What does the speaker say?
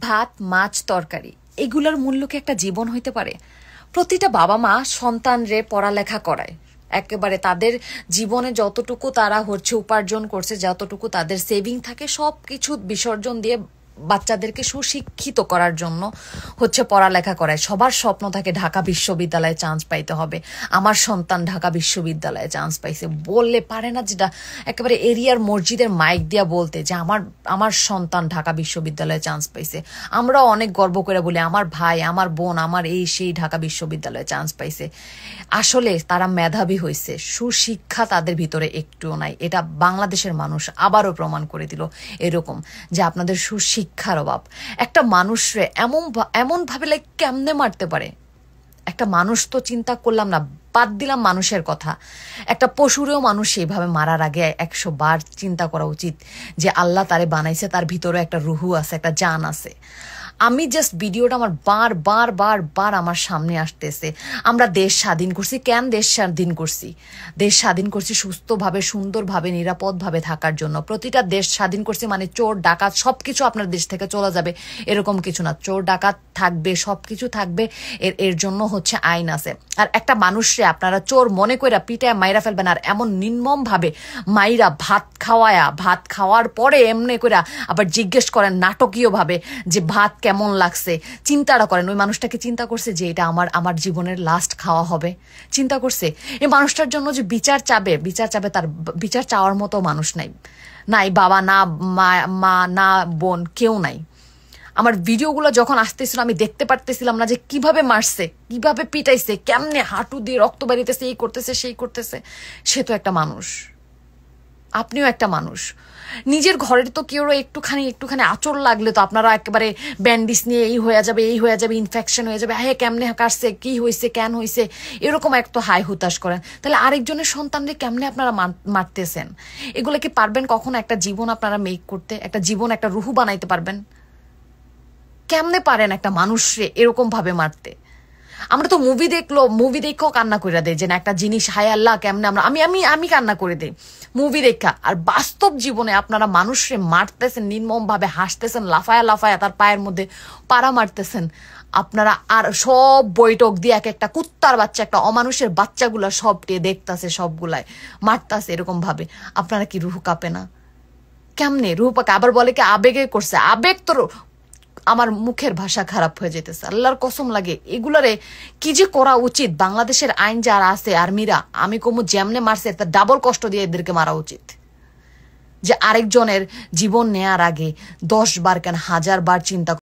ভাত মাছ তরকারি এগুলোর মূল্য কি একটা জীবন হইতে পারে? প্রতিটা বাবা মা সন্তানরে পড়ালেখা করায়, একেবারে তাদের জীবনে যতটুকু তারা উপার্জন করছে, যতটুকু তাদের সেভিং থাকে সবকিছু বিসর্জন দিয়ে বাচ্চাদেরকে সুশিক্ষিত করার জন্য পড়ালেখা করায়। সবার স্বপ্ন থাকে ঢাকা বিশ্ববিদ্যালয়ে চান্স পাইতে হবে। আমার সন্তান ঢাকা বিশ্ববিদ্যালয়ে চান্স পাইছে বললে পারে না যেটা একেবারে এরিয়ার মসজিদের মাইক দিয়া বলতে যে আমার সন্তান ঢাকা বিশ্ববিদ্যালয়ে চান্স পাইছে। আমরাও অনেক গর্ব করে বলি আমার ভাই, আমার বোন, আমার এই সেই ঢাকা বিশ্ববিদ্যালয়ে চান্স পাইছে। আসলে তারা মেধাবী হয়েছে, সুশিক্ষা তাদের ভিতরে একটুও নাই। এটা বাংলাদেশের মানুষ আবারও প্রমাণ করে দিল এরকম যে আপনাদের সুশিক্ষার অভাব। একটা মানুষরে এমন ভাবে কেমনে মারতে পারে? একটা মানুষ তো চিন্তা করলাম না, বাদ দিলাম মানুষের কথা, একটা পশুরেও মানুষ এইভাবে মারার আগে 100 বার চিন্তা করা উচিত যে আল্লাহ তারে বানাইছে, তার ভিতরে একটা রুহু আছে, একটা জান আছে। আমি জাস্ট ভিডিওটা আমার বার আমার সামনে আসতেছে। আমরা দেশ স্বাধীন করছি কেন? দেশ স্বাধীন করছি সুস্থভাবে, সুন্দরভাবে, নিরাপদভাবে থাকার জন্য। প্রতিটা দেশ স্বাধীন করছি মানে চোর ডাকাত সবকিছু আপনার দেশ থেকে চলে যাবে এরকম কিছু না। চোর ডাকাত থাকবে, সবকিছু থাকবে, এর জন্য আইন আছে। আর একটা মানুষরে আপনারা চোর মনে কইরা পিটায় মাইরা ফেলবেন, আর এমন নির্মম ভাবে মাইরা ভাত খাওয়ার পরে এমনি কইরা আবার জিজ্ঞেস করেন নাটকীয় ভাবে যে ভাত কেমন লাগছে। চিন্তাটা করেন, ওই মানুষটাকে চিন্তা করছে যে এটা আমার জীবনের লাস্ট খাওয়া হবে? চিন্তা করছে এই মানুষটার জন্য যে বিচার চাবে, তার বিচার চাওয়ার মতো মানুষ নাই, বাবা না, মা না, বোন, কেউ নাই। আমার ভিডিওগুলো যখন আসতেছিল আমি দেখতে পারতেছিলাম না যে কিভাবে মারছে, কিভাবে পিটাইছে, কেমনে হাঁটু দিয়ে রক্ত বেরিতেছে, এই করতেছে সেই করতেছে। সে তো একটা মানুষ, আপনিও একটা মানুষ। নিজের ঘরের তো কেউ একটুখানি আঁচড় লাগলে তো আপনারা একেবারে ব্যান্ডিস নিয়ে এই হয়ে যাবে, ইনফেকশন হয়ে যাবে, হ্যাঁ কেমনে কাটছে, কি হয়েছে, কেন হয়েছে, এরকম একটা হাই হুতাশ করেন। তাহলে আরেকজনের সন্তানদের কেমনে আপনারা মারতেছেন? এগুলো কি পারবেন কখনো একটা জীবন আপনারা মেক করতে? একটা জীবন, একটা রুহু বানাইতে পারবেন? কেমনে পারেন একটা মানুষরে এরকম ভাবে মারতে? আমরা তো মুভি দেখেও কান্না করে দেয় যে না একটা জিনিস, হায় আল্লাহ কেমনে আমরা আমি কান্না করে দেই মুভি দেখা। আর বাস্তব জীবনে আপনারা মানুষরে মারতেছেন নির্মম ভাবে, হাসতেছেন লাফায়া তার পায়ের মধ্যে পাড়া মারতেছেন। আপনারা আর সব বৈঠক দিয়ে একটা কুত্তার বাচ্চা, একটা অমানুষের বাচ্চাগুলা সবটে দেখতেছে, সবগুলায় মারতেছে এরকম ভাবে। আপনারা কি রুহু কাঁপে না? কেমনে রুহু পাকে? আবার বলে কি আবেগে করছে। আবেগ তো আমার মুখের ভাষা খারাপ হয়ে যেতেছে, আল্লাহর কসম লাগে। এগুলারে কি যে করা উচিত? বাংলাদেশের আইন যারা আছে আর্মিরা, আমি কমু যেমনে মারছে তার ডাবল কষ্ট দিয়ে এদেরকে মারা উচিত। যে আরেকজনের জীবন নেয়ার আগে 10 বার কেন 1000 বার চিন্তা